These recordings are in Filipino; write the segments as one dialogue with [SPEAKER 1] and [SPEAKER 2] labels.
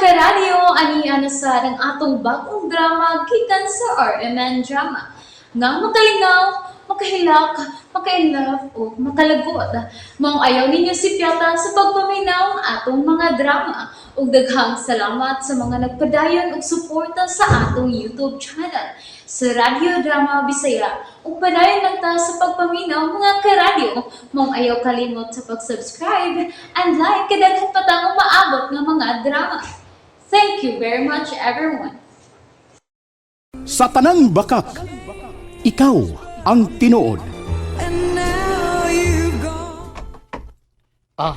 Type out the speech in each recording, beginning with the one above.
[SPEAKER 1] karadyo, aniya na sa ng atong bagong drama gikan sa RMN Drama. Nga makalingaw, makahilak, maka-inlove, o makalagod. Maong ayaw ninyo si Piata sa pagpaminaw ang atong mga drama. Ug daghang salamat sa mga nagpadayon ug suporta sa atong YouTube channel sa Radyo Drama Bisaya. Ug padayon lang ta sa pagpaminaw mga karadyo. Maong ayaw kalimot sa pag-subscribe and like kadaghan pa tang maabot nga mga drama. Thank you very much, everyone.
[SPEAKER 2] Sa tanang bakak, ikaw ang tinuod.
[SPEAKER 3] Oh,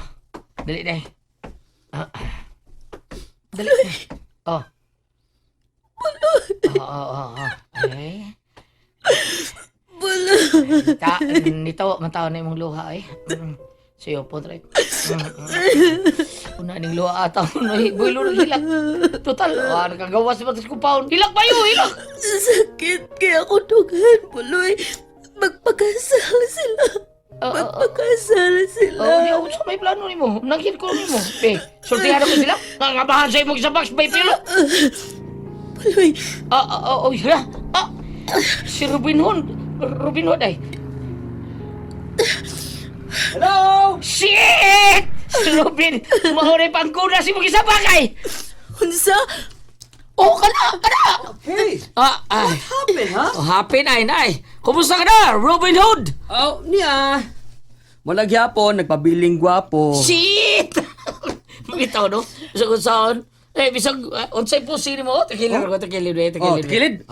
[SPEAKER 3] dali day. Dali. Oh. Eh. Nito, mataw na imong luha eh. Siyo po, Drake. Una ning luha ata mo na builo ng hilak. Total, nakagawas si Batas Kupaon. Hilak ba yun? Hilak!
[SPEAKER 4] Sakit kaya ako dugan, Buloy. Magpakasal sila. Magpakasal sila.
[SPEAKER 3] Di ako sa may plano ni mo. Nangkin ko ni mo. Sortihan ko sila. Nangabahan sa imong sa box, may pilo.
[SPEAKER 4] Buloy,
[SPEAKER 3] Hala. Si Robin Hood. Robin Hood ay.
[SPEAKER 2] Hello!
[SPEAKER 3] Shit! Si Robin, mahuri pang kuna si mong isa bakay.
[SPEAKER 4] unsa?
[SPEAKER 3] Oh, kana!
[SPEAKER 5] Hey,
[SPEAKER 3] Ay.
[SPEAKER 5] happened, ha?
[SPEAKER 3] Oh, happy na, inay. Kumusta ka na, Robin Hood?
[SPEAKER 5] Oh, niya. Malagyapon, nagpabiling gwapo.
[SPEAKER 3] Shit! Bitaw, no? Sa kung saan. Bisag, unsay po sini mo? Takilid ko, takilid.
[SPEAKER 5] Oh, kilid?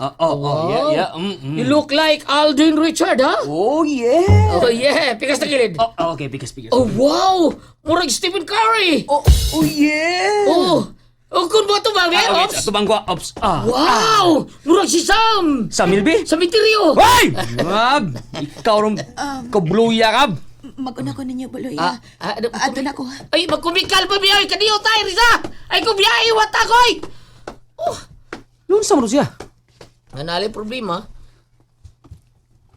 [SPEAKER 5] Yeah.
[SPEAKER 3] You look like Aldrin Richard, ha?
[SPEAKER 5] Oh, yeah.
[SPEAKER 3] Oh, yeah. Pikas takilid.
[SPEAKER 5] Okay, bigas.
[SPEAKER 3] Oh, wow! Murag Stephen Curry!
[SPEAKER 5] Oh, yeah.
[SPEAKER 3] Oh! Oh, kung ba ito ba, Ops?
[SPEAKER 5] Ito bang ops?
[SPEAKER 3] Wow! Murag si Sam!
[SPEAKER 5] Sa Milby?
[SPEAKER 3] Sa Misteryo!
[SPEAKER 5] Hoy! Wag! Ikaw rin, kabluya ka.
[SPEAKER 4] Maguna ko ninyo, Buloy.
[SPEAKER 3] Ato
[SPEAKER 4] na ko.
[SPEAKER 3] Ay, magkumikal pa biyahe kaniyo tayo, Riza! Ay, kung biyahe, watakoy!
[SPEAKER 5] Noon sa siya?
[SPEAKER 3] Nanali problema?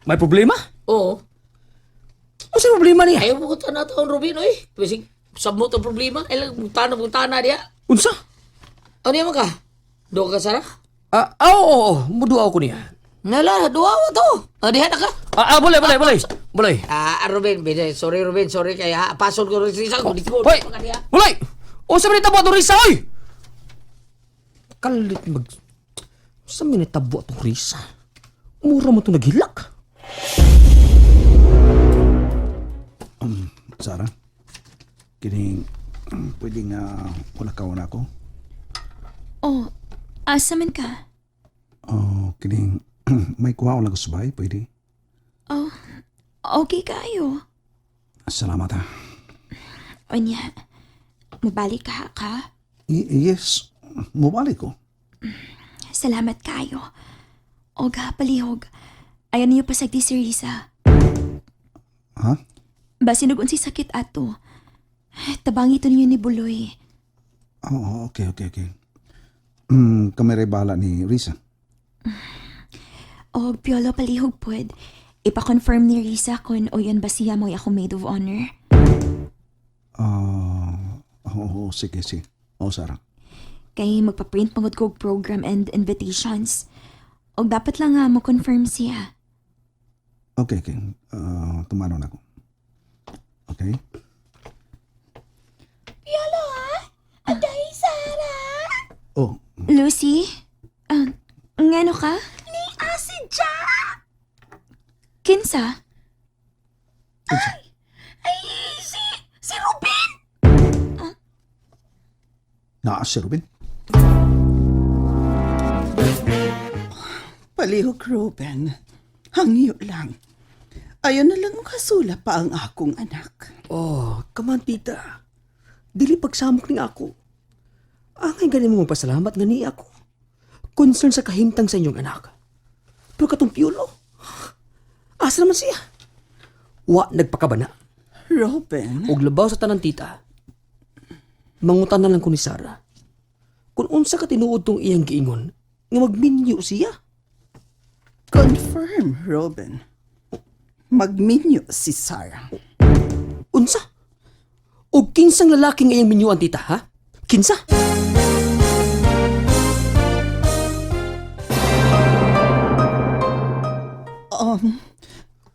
[SPEAKER 5] May problema?
[SPEAKER 3] Oo.
[SPEAKER 5] Ano sa problema niya?
[SPEAKER 3] Ayaw mo ko tanataon, Robin, oy. Bisig, sabmo itong problema. Ay lang, butana diya.
[SPEAKER 5] Unsa?
[SPEAKER 3] Ano naman ka? Doon ka, Sarah?
[SPEAKER 5] Oo. Muduaw ko niya.
[SPEAKER 3] Nala, duwa mo to. Diha na ka.
[SPEAKER 5] Boleh.
[SPEAKER 3] Robin, sorry, Robin, sorry. Kaya pasol ko rin sa isang.
[SPEAKER 5] Hoy! Boleh! O sa minita mo itong risa, oy! Kalit mag... Sa minita mo itong risa? Mura mo itong naghilak.
[SPEAKER 2] Sarah, kining pwede nga wala ka na ako.
[SPEAKER 4] Oh, asa man ka?
[SPEAKER 2] Oh, kining may kuha wala ko subay, pwede.
[SPEAKER 4] Oh, okay kayo.
[SPEAKER 2] Salamat ha.
[SPEAKER 4] O niya, mabalik ka?
[SPEAKER 2] Yes, mubalik ko.
[SPEAKER 4] Salamat kayo. O palihog. Ayan niyo pasagdi si Risa.
[SPEAKER 2] Ha?
[SPEAKER 4] Basinog unsay sakit ato. Tabangi to ninyo ni Buloy.
[SPEAKER 2] Oh, okay. Kami rin bahala ni Risa.
[SPEAKER 4] O piolo palihog pod. Ipa-confirm ni Risa kung o yan ba siya mo ako maid of honor.
[SPEAKER 2] Sige. Sarah.
[SPEAKER 4] Kay magpa-print pangod kog program and invitations. O dapat lang nga mo confirm siya.
[SPEAKER 2] Okay. Tumano na ako. Okay?
[SPEAKER 4] Piolo ha? Aday Sarah!
[SPEAKER 2] Oh,
[SPEAKER 4] Lucy? Ngano ka? Ni Asidja! Kinsa? Ay, si Ruben!
[SPEAKER 2] si Ruben.
[SPEAKER 6] Palihog, Ruben. Hangyo lang. Ayaw na lang makasula pa ang akong anak.
[SPEAKER 5] Oh, kaman tita. Dili pagsamok ni ako. Angay ganin mo magpasalamat nga ni ako. Concern sa kahimtang sa inyong anak. Pero katong piolo, asa naman siya? Wa nagpakabana.
[SPEAKER 6] Ruben,
[SPEAKER 5] Og labaw sa tanan tita. Mangutan na lang ko ni Sarah. Kung unsa ka tinuod tong iyang giingon, nga magminyo siya.
[SPEAKER 6] confirm, Ruben. Magminyo si Sarah.
[SPEAKER 5] Unsa? O kinsang lalaking iyang minyuan tita, ha? Kinsa?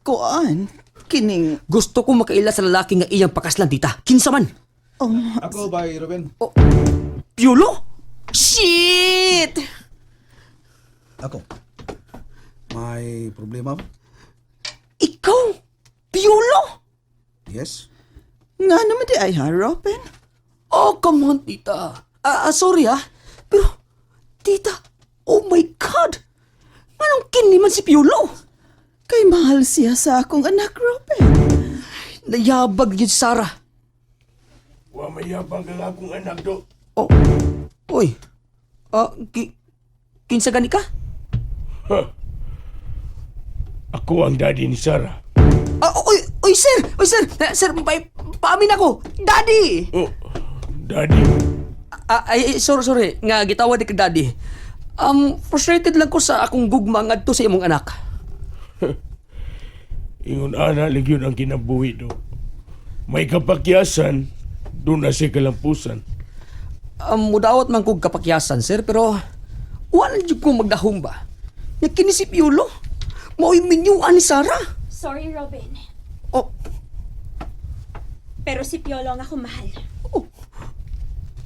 [SPEAKER 6] Kuan, kining...
[SPEAKER 5] Gusto ko makaila sa lalaki nga iyang pakaslan, tita. Kinsa man?
[SPEAKER 2] Ako ba, Ruben?
[SPEAKER 5] Piolo? Shit!
[SPEAKER 2] Ako. May problema ba?
[SPEAKER 5] Ikaw? Piolo?
[SPEAKER 2] Yes?
[SPEAKER 6] Nga naman di ay ha, Robin?
[SPEAKER 5] Oh, come on, tita. Sorry pero, tita, oh my God! Anong kiniman si Piolo?
[SPEAKER 6] Kay mahal siya sa akong anak, Robin.
[SPEAKER 5] Nayabag yun, Sarah.
[SPEAKER 3] Wa mayabang kang akong anak do.
[SPEAKER 5] Oh, oy. Kinsa gani ka?
[SPEAKER 3] Ako ang daddy ni Sarah.
[SPEAKER 5] Oy, sir! Sir, paamin ako! Daddy!
[SPEAKER 3] Oh, daddy?
[SPEAKER 5] Sorry. Nga, gitawad di ka, daddy. Frustrated lang ko sa akong gugma ngadto sa imong anak.
[SPEAKER 3] Ingon ana ligyon ang kinabuhi do. May kapakyasan, doon na siya kalampusan.
[SPEAKER 5] Mudawat man kong kapakyasan, sir, pero wala dyan ko magdahong ba? Nga kini si Piolo, mao'y minyuan ni Sarah.
[SPEAKER 4] Sorry, Robin.
[SPEAKER 5] Oh,
[SPEAKER 4] Pero si Piolo ang ako mahal.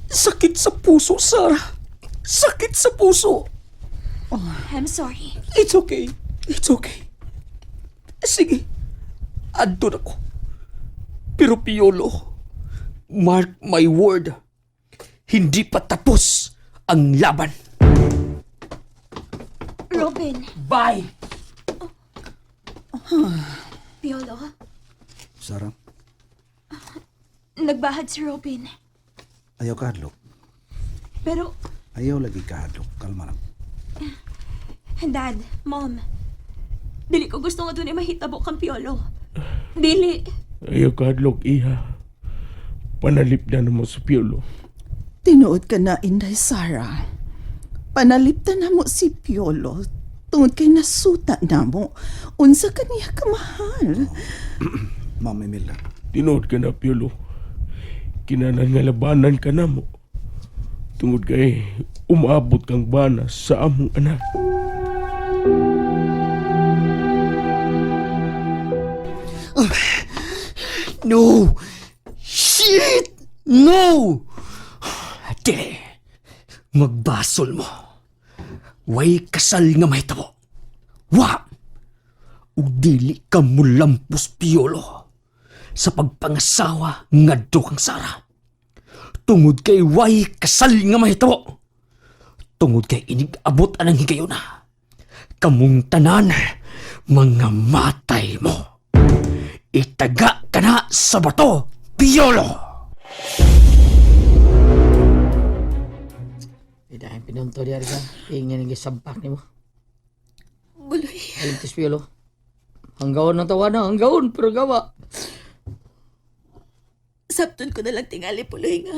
[SPEAKER 5] sakit sa puso, Sarah. Sakit sa puso.
[SPEAKER 4] I'm sorry.
[SPEAKER 5] It's okay. Sige, adto na ko. Pero Piolo, mark my word, hindi pa tapos ang laban.
[SPEAKER 4] Robin,
[SPEAKER 5] Bye!
[SPEAKER 4] Piolo,
[SPEAKER 2] Sarah,
[SPEAKER 4] nagbahad si Robin.
[SPEAKER 2] ayaw kahadlok.
[SPEAKER 4] Pero,
[SPEAKER 2] Ayaw lagi kahadlok. Kalma lang.
[SPEAKER 4] Dad, Mom, dili ko gusto nga doon ay mahitabo kang Piolo. Dili.
[SPEAKER 3] Ayaw kahadlok, iha. Panalip na naman sa Piolo.
[SPEAKER 6] Tinuod ka na, Inday Sarah. Panaliptan na mo si Piolo. Tungod kay nasuta na mo. Unsa ka niya kamahal.
[SPEAKER 2] Ma'am Emilia.
[SPEAKER 3] Tinood ka na, Piolo. Kinanan nga labanan ka na mo. Tungod kay umabot kang bana sa among anak.
[SPEAKER 5] No! Shit! No! Ate, magbasol mo. Way kasal nga mahitabo. Wa! Ug dili ka mulampos, Piolo, sa pagpangasawa ngadto kang Sarah. Tungod kay way kasal nga mahitabo. Tungod kay inig-abot anang higayon na. Kamong tanan, mga matay mo. Itaga ka na sa bato, Piolo!
[SPEAKER 3] Dahil pinunto diya rin ka. Ingin ang gisampak ni mo.
[SPEAKER 4] Buloy.
[SPEAKER 3] Alintis, Piolo. Hanggaon ng tawa na. Hanggaon, pero gawa.
[SPEAKER 4] Sabton ko na lang tingali Buloy nga.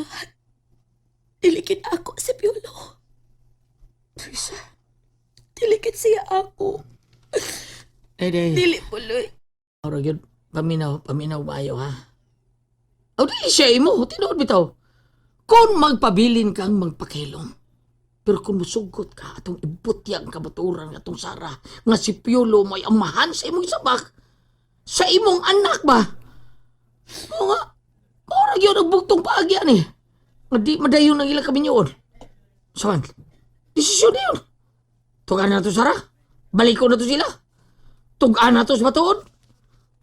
[SPEAKER 4] Dilikit ako si Piolo.
[SPEAKER 3] Teresa.
[SPEAKER 4] Dilikit siya ako.
[SPEAKER 3] Day.
[SPEAKER 4] Dili Buloy.
[SPEAKER 3] Ora yun. Paminaw maayo ha. O di siya mo. Tinood bitaw. Kung magpabilin kang magpakilom. Pero kung musugot ka atong ibutyang kabaturan atong Sarah nga si Piolo may amahan sa imong sabak sa imong anak ba? O nga, ora yun ang bugtong paagya ni. Nga di madayon ng ilang kami yun. Saan? Desisyon na yun. Tugaan na to Sarah. Balik ko na to sila. Tugaan na to sa batuon.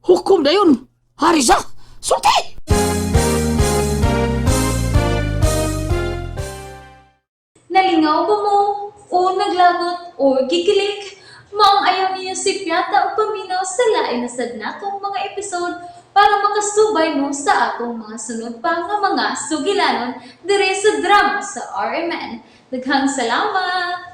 [SPEAKER 3] Hukom na yun. Harisa, sulti!
[SPEAKER 1] Nalingaw ba mo? O naglagot? O gikilik? Maong ayaw niya si Piata o paminaw sa lain na sad natong mga episode para makasubay mo sa atong mga sunod pa nga mga sugilanon dire sa drama sa RMN. Daghang salamat!